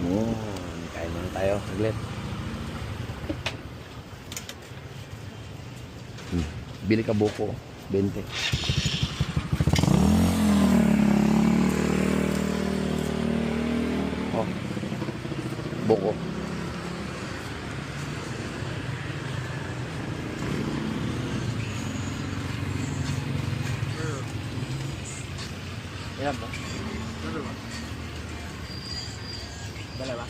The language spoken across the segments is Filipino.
Oo, kain muna tayo. Saglit. Bili ka buko. 20. Oh. Buko. Ilan ba? Dalawa. Dalawa?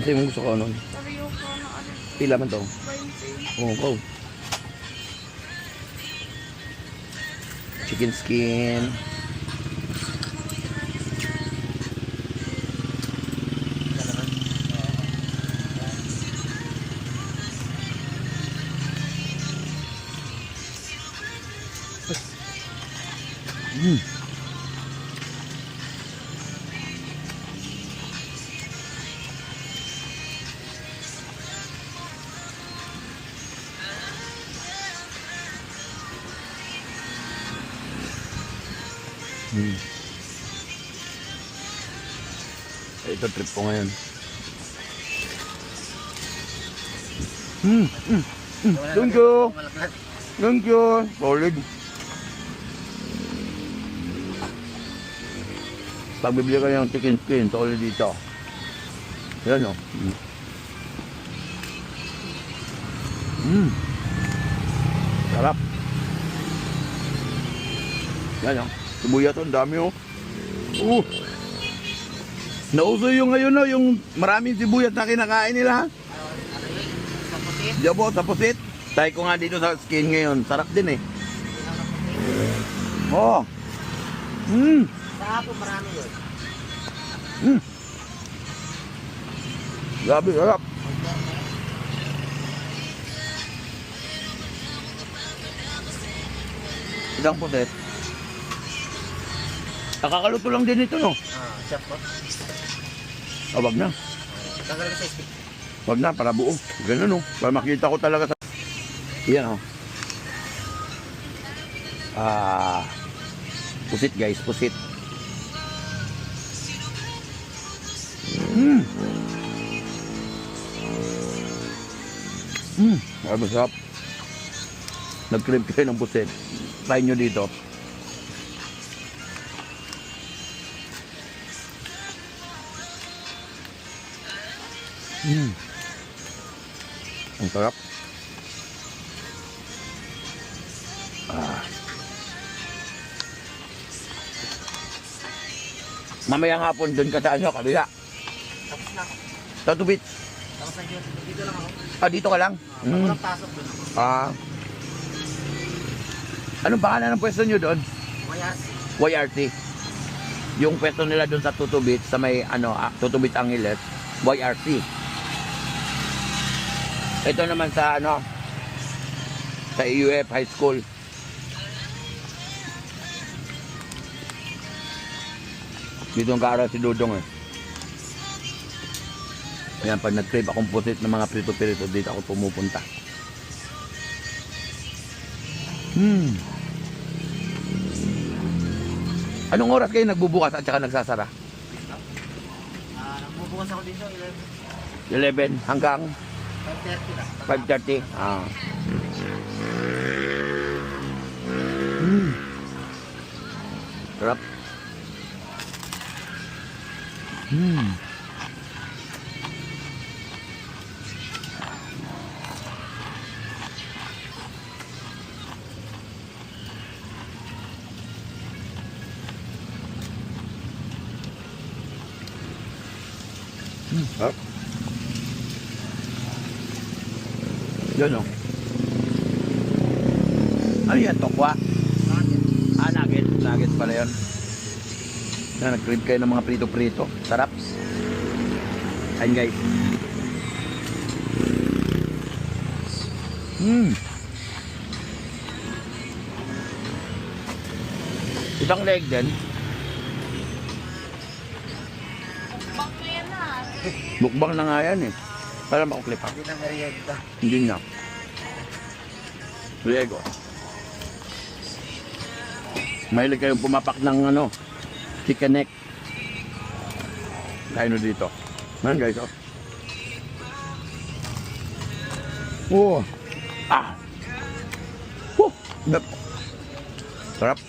Hindi mo gusto ko nun. Sariyo ko na ano. Pila man to? 20. Oo, ko. Chicken skin. Ito trip ko ngayon. Thank you. Thank you. Solid. Pag bibili ka ng chicken skin, solid dito. Yan o. Sarap. Yan o. Sibuyas o, dami o. Nauso yung ngayon o, yung maraming sibuyas na kinakain nila. Diyan po, sa pusit. Try ko nga dito sa skin ngayon. Sarap din eh. Oh. Sa hapon marami yun. Grabe, sarap. Isang pusit. Nakakaluto lang din ito, no? Chef po. Wag na. Tagal ka sa stick. Wag na, para buo. Ganun, no? Para makita ko talaga sa... Yan, oh. Pusit, guys. Pusit. Masarap. Nag-crib kayo ng pusit. Try nyo dito. Ang sarap. Mamayang hapon doon ka sa ano, kabila. Tapos na ako. Tatubit. Tapos na dito. Dito lang ako. Dito ka lang? Walang pasok doon ako. Anong pangalan ng pwesto nyo doon? Mayas. YRT. Yung pwesto nila doon sa Tutubit, sa may ano, Tutubit Angeles, YRT. Ito naman sa ano, sa EUF High School. Dito ang kaaral si Dudong eh. Ayan, pag nag-crave akong pusit ng mga prito-prito, dito ako pumupunta. Anong oras kayo nagbubukas at saka nagsasara? Nagbubukas ako dito. 11 hanggang 5:30 lang. 5:30. Sarap. Sarap. Yun o. Ano yan? Tokwa? nuggets pala yun. Nag-crib kayo ng mga prito-prito. Sarap. Ayun guys. Isang leg din. Bang na yan ah. Mukbang na nga yan eh. Para makuklip ha. Hindi na merienda. Hindi na. Riego. Mahilig kayong pumapak ng ano, chicken neck. Tayo na dito. Ayan guys, oh. Oh. Ah. Oh. Sarap.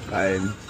Kain.